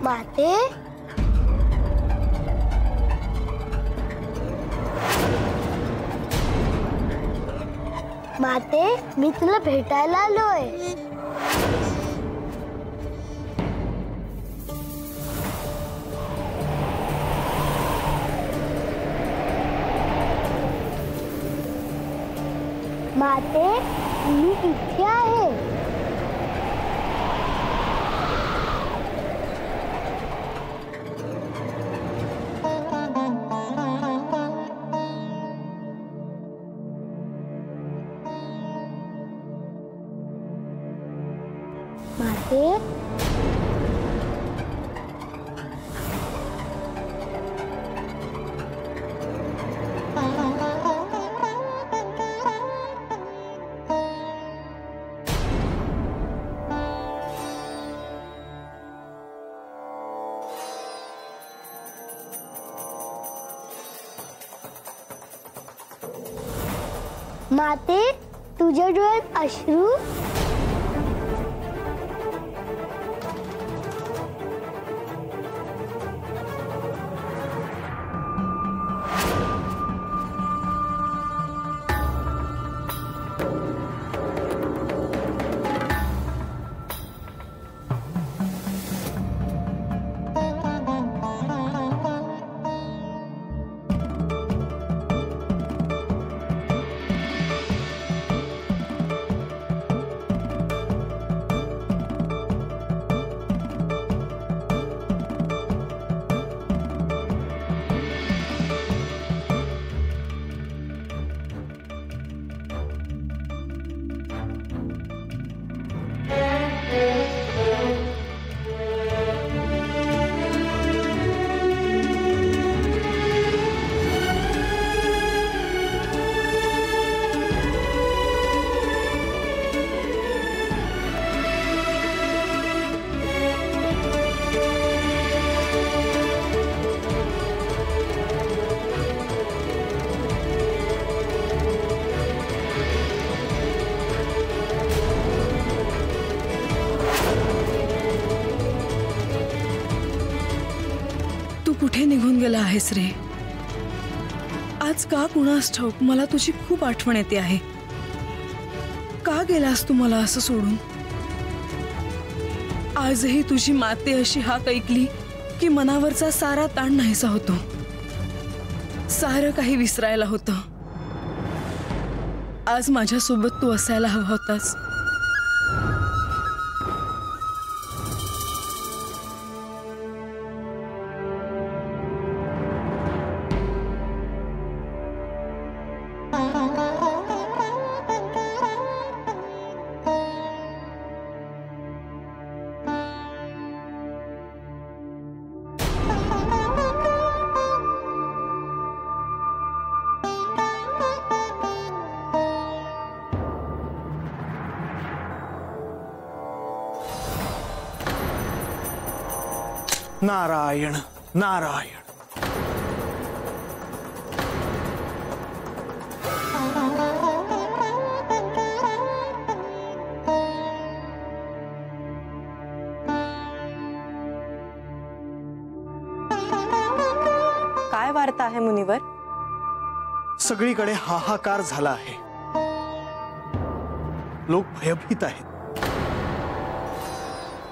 माते, माते, मी तुला भेटायला आलोय। माते, मी इथे आहे। माते, माते, तुझ्या डोळ्यात अश्रू? कुठे निघून गेला आहेस रे? आज का कुणास ठाऊक मला तुझी खूप आठवण येते आहे। का गेलास तू मला असं सोडून? आजही तुझी माते अशी हाक ऐकली की मनावरचा सारा ताण नाहीसा होतो। सारं काही विसरायला होतं। आज माझ्यासोबत तू असायला हवा होतास। नारायण नारायण। काय वार्ता आहे मुनिवर? सगळीकडे हाहाकार झाला आहे। लोक भयभीत आहेत।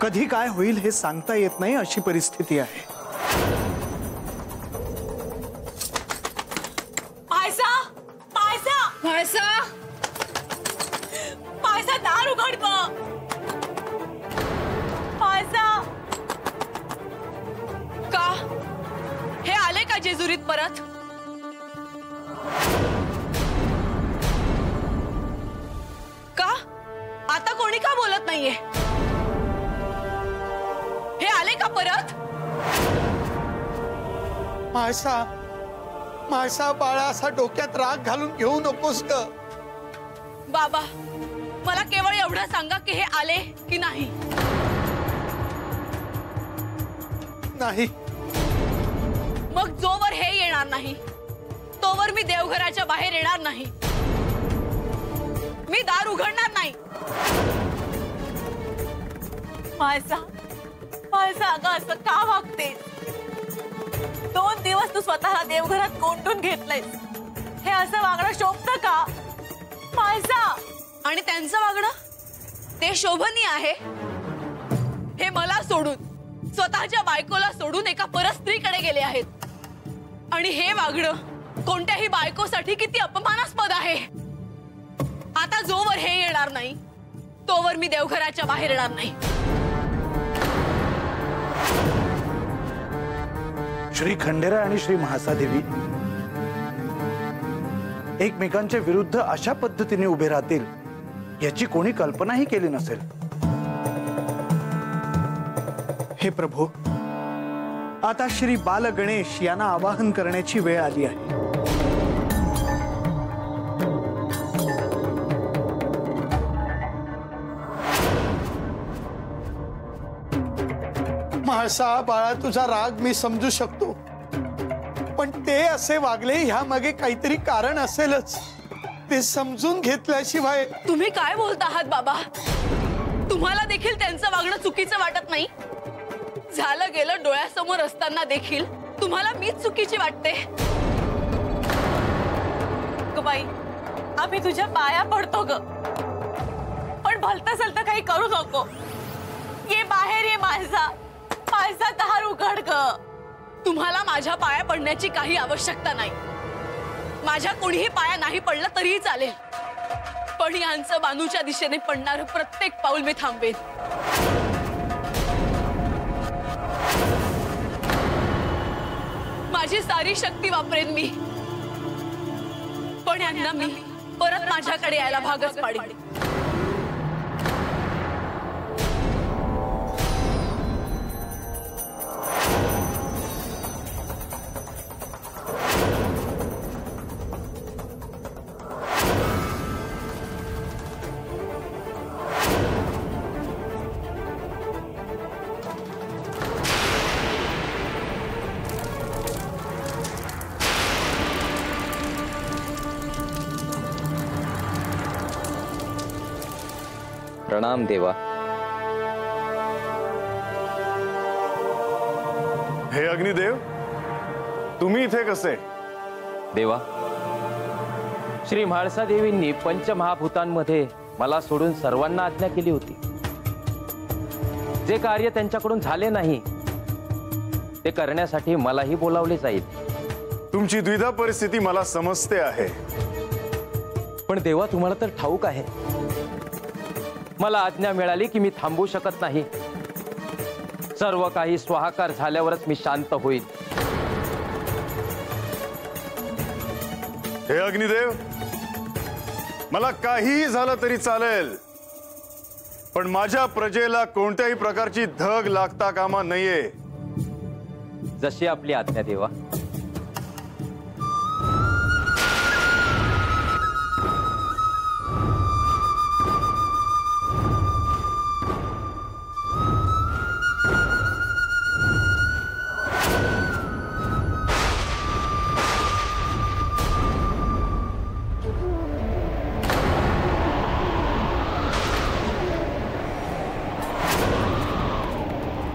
कधी काय होईल हे सांगता येत नाही अशी परिस्थिती आहे। पायसा, पायसा, पायसा, पायसा, दार उघड गं। पायसा, का हे आले का जेजुरीत परत? का आता कोणी का बोलत नाहीये? हे आले का परत? मायसा, मायसा बाळा, असा डोक्यात राग घालून घेऊ नकोस ग। बाबा, मला केवळ एवढं सांगा की हे आले की नाही? नाही। मग जोवर हे येणार नाही तोवर मी देवघराच्या बाहेर येणार नाही। मी दार उघडणार नाही। पायसा, माझा अगं असं का वागते? 2 दिवस तू स्वतःला देवघरात कोंडून घेतलंयस. हे असं वागणं शोभतं का माझा? आणि त्यांचं वागणं ते शोभनीय आहे. हे मला सोडून स्वतःच्या बायकोला सोडून एका परस्त्रीकडे गेले आहेत. आणि हे वागणं कोणत्याही बायकोसाठी किती अपमानास्पद आहे. आता जोवर हे येणार नाही तोवर मी देवघराच्या बाहेर येणार नाही. श्री खंडेराय आणि श्री महासादेवी एकमेकांच्या विरुद्ध अशा पद्धतीने उभे राहतील याची कोणी कल्पनाही केली नसेल. हे प्रभू, आता श्री बाल गणेश यांना आवाहन करण्याची वेळ आली आहे. म्हाळसा बाळा, तुझा राग मी समजू शकतो, पण ते असे वागले ह्या मागे काहीतरी कारण असेलच. ते समजून घेतल्याशिवाय. तुम्ही काय बोलता आहात बाबा? तुम्हाला देखील त्यांचं वागणं चुकीचं वाटत नाही? झालं गेलं डोळ्यासमोर असताना देखील तुम्हाला मीच चुकीची वाटते? ग बाई, आम्ही तुझ्या पाया पडतो ग, पण भलतं सलतं काही करू नको. ये बाहेर ये माझा दार उघड ग. तुम्हाला माझ्या पाया पडण्याची काही आवश्यकता नाही. माझ्या कोणीही पाया नाही पडलं तरीही चालेल, पण यांचं बानूच्या दिशेने पडणारं प्रत्येक पाऊल मी थांबवेन. माझी सारी शक्ती वापरेन मी, पण यांना मी परत माझ्याकडे यायला भागच पाडेन. प्रणाम देवा. हे अग्निदेव, तुम्ही इथे कसे? देवा, श्री म्हाळसा देवींनी पंचमहाभूतांमध्ये मला सोडून सर्वांना आज्ञा केली होती. जे कार्य त्यांच्याकडून झाले नाही ते करण्यासाठी मलाही बोलावले जाईल. तुमची द्विधा परिस्थिती मला समजते आहे, पण देवा तुम्हाला तर ठाऊक आहे, मला आज्ञा मिळाली की मी थांबू शकत नाही. सर्व काही स्वाहाकार झाल्यावरच मी शांत होईल. हे अग्निदेव, मला काहीही झालं तरी चालेल, पण माझ्या प्रजेला कोणत्याही प्रकारची धग लागता कामा नाहीये. जशी आपली आज्ञा देवा.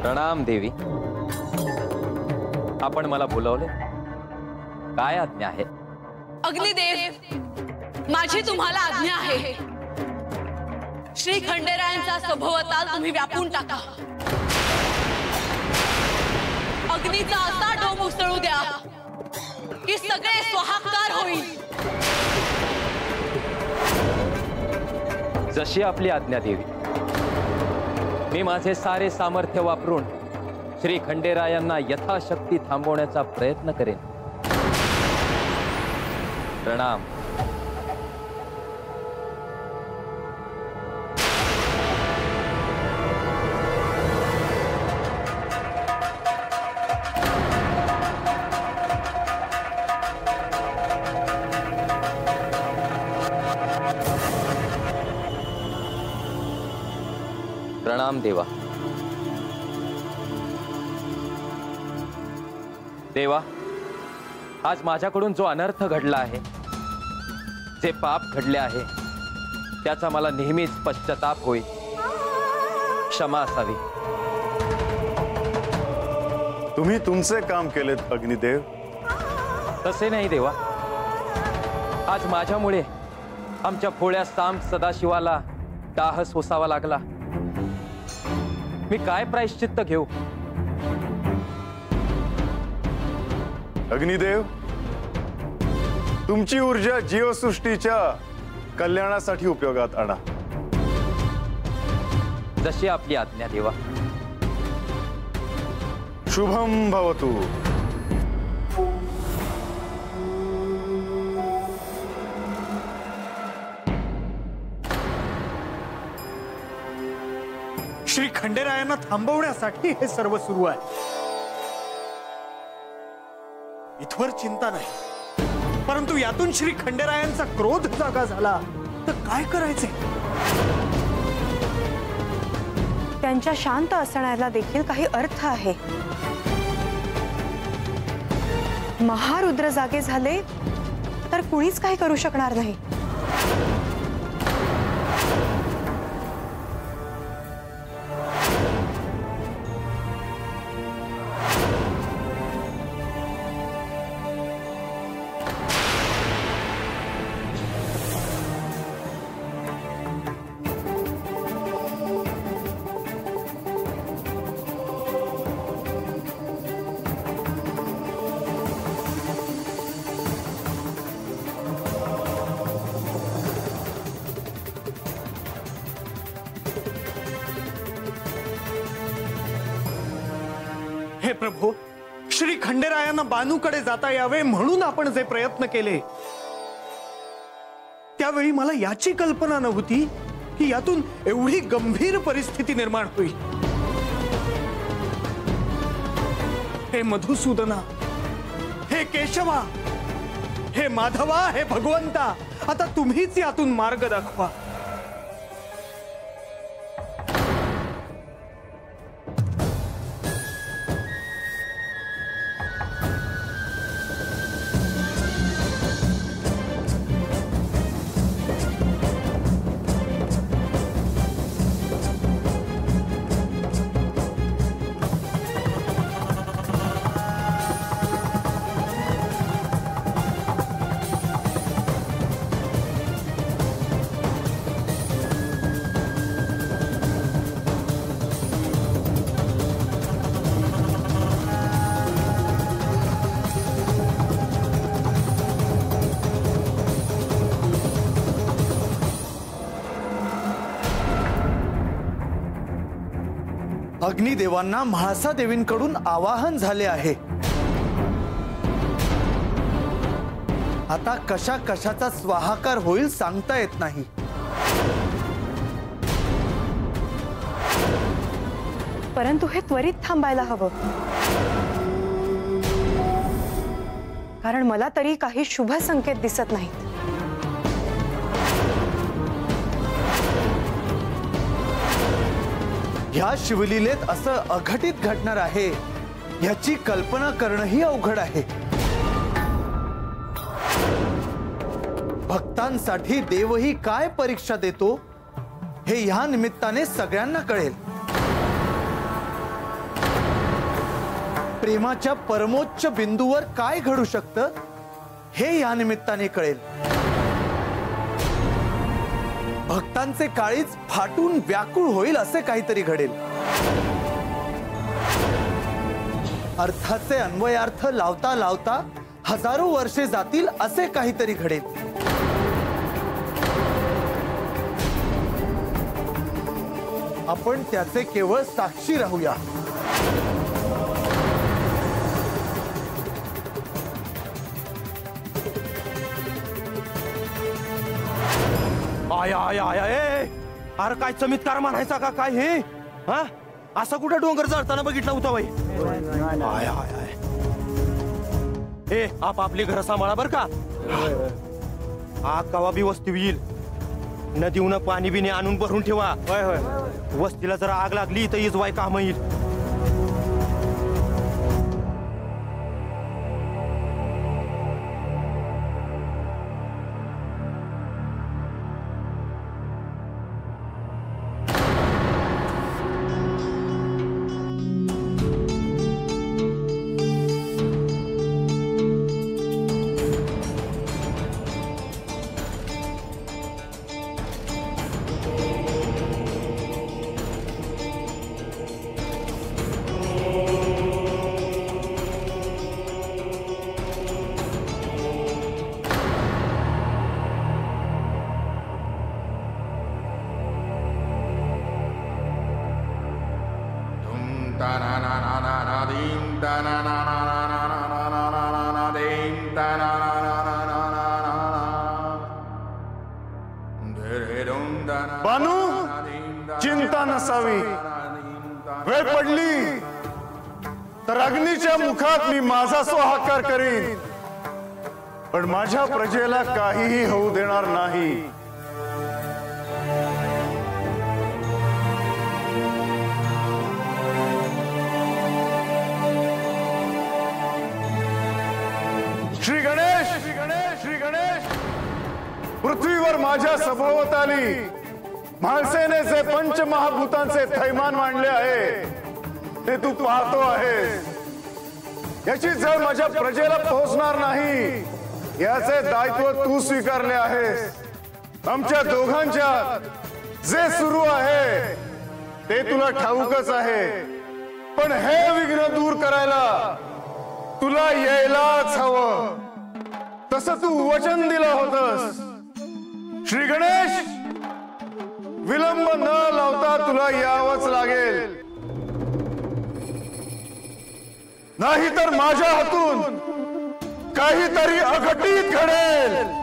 प्रणाम देवी. आपण मला बोलवले, काय आज्ञा आहे? अग्निदेव, माझी तुम्हाला आज्ञा आहे. श्री खंडेरायांचा सभोवताल तुम्ही व्यापून टाका. अग्नीचा असा डोंब उसळू द्या की सगळे स्वाहाकार होईल. जशी आपली आज्ञा देवी. मी माझे सारे सामर्थ्य वापरून श्री खंडेरायांना यथाशक्ती थांबवण्याचा प्रयत्न करेन. प्रणाम. प्रणाम देवा. देवा, आज माझ्याकडून जो अनर्थ घडला आहे, जे पाप घडले आहे, त्याचा मला नेहमीच पश्चाताप होईल. क्षमा असावी. तुम्ही तुमचे काम केलेत अग्निदेव. तसे नाही देवा. आज माझ्यामुळे आमच्या भोळ्या साम सदाशिवाला दाह सोसावा लागला. मी काय प्रायश्चित्त घेऊ? अग्निदेव, तुमची ऊर्जा जीवसृष्टीच्या कल्याणासाठी उपयोगात आणा. जशी आपली आज्ञा देवा. शुभम भवतु. श्री खंडेरायांना थांबवण्यासाठी हे सर्व सुरू आहे. इथवर चिंता नाही, परंतु यातून श्री खंडेरायांचा क्रोध जागा झाला तर काय करायचे? त्यांच्या शांत असण्याला देखील काही अर्थ आहे. महारुद्र जागे झाले तर कुणीच काही करू शकणार नाही. हे प्रभू, श्री खंडेरायांना बानूकडे जाता यावे म्हणून आपण जे प्रयत्न केले, त्यावेळी मला याची कल्पना नव्हती की यातून एवढी गंभीर परिस्थिती निर्माण होईल. हे मधुसूदना, हे केशवा, हे माधवा, हे भगवंता, आता तुम्हीच यातून मार्ग दाखवा. अग्निदेवांना म्हाळसा देवींकडून आवाहन झाले आहे. आता कशा कशाचा स्वाहाकार होईल सांगता येत नाही. परंतु हे त्वरित थांबायला हवं, कारण मला तरी काही शुभ संकेत दिसत नाहीत. ह्या शिवलीलेत असं अघटित घडणार आहे याची कल्पना करणंही अवघड आहे. भक्तांसाठी देवही काय परीक्षा देतो हे ह्या निमित्ताने सगळ्यांना कळेल. प्रेमाच्या परमोच्च बिंदूवर काय घडू शकतं हे या निमित्ताने कळेल. भक्तांचे काळीज फाटून व्याकुळ होईल असे काहीतरी घडेल. अर्थाचे अन्वयार्थ लावता लावता हजारो वर्षे जातील असे काहीतरी घडेल. आपण त्याचे केवळ साक्षी राहूया. आया आया आया ए अरे काय चमत्कार म्हणायचा का काय हे? हा, असा कुठे डोंगर जळताना बघितला होता बाई? आया आया ए आपली घर सांभाळा बर का. कवा बी वस्ती येईल. नदीहून पाणी बिणी आणून भरून ठेवा. होय होय, वस्तीला जर आग लागली तर इजवाय काम येईल. नसावी. वेळ पडली तर अग्नीच्या मुखात मी माझा स्वाहाकार करीन, पण माझ्या प्रजेला काहीही होऊ देणार नाही. श्री गणेश, श्री गणेश, श्री गणेश. पृथ्वीवर माझ्या सभोवताली महासेनेचे पंचमहाभूतांचे थैमान मांडले आहे, ते तू पाहतो आहेस. याची झळ माझ्या प्रजेला पोहोचणार नाही, याचे दायित्व तू स्वीकारले आहेस. आमच्या दोघांच्यात जे सुरू आहे ते तुला ठाऊकच आहे, पण हे विघ्न दूर करायला तुला यायलाच हवं. तसं तू वचन दिलं होतस. श्री गणेश, विलंब न लावता तुला यावंच लागेल, नाहीतर माझ्या हातून काहीतरी अघटित घडेल.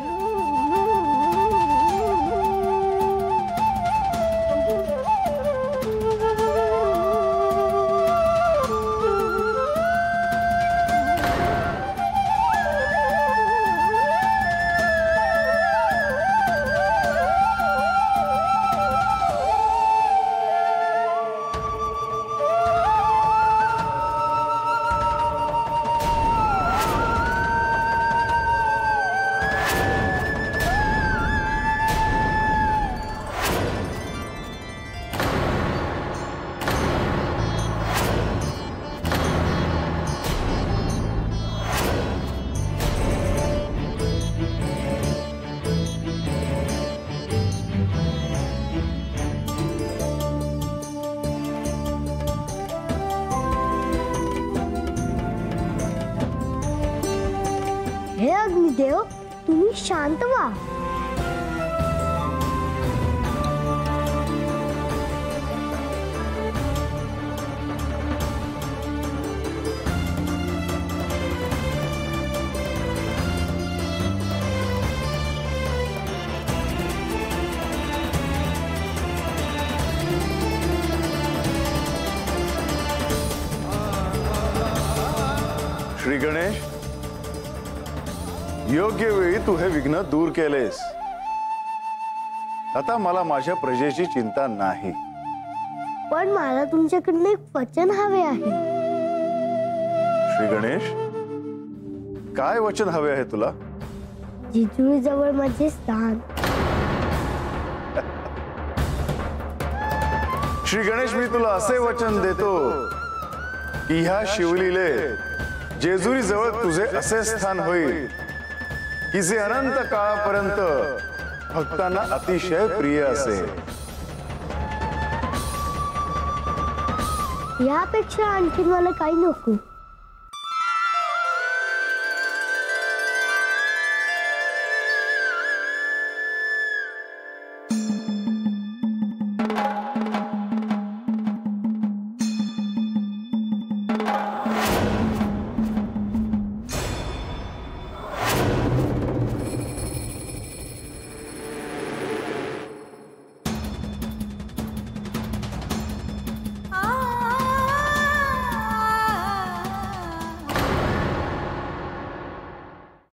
हे अग्निदेव, तुम्ही शांत व्हा. श्री गणेश, योग्य वेळी तू हे विघ्न दूर केलेस. आता मला माझ्या प्रजेची चिंता नाही. पण मला तुमच्याकडनं एक वचन हवे आहे. श्री गणेश, काय वचन हवे आहे तुला? जिजुरी जवळ माझे स्थान. श्री गणेश, मी तुला असे वचन देतो की ह्या शिवलीले जेजुरी जवळ तुझे असे स्थान होईल की जे अनंत काळापर्यंत भक्तांना अतिशय प्रिय असेल. यापेक्षा आणखी मला काही नको.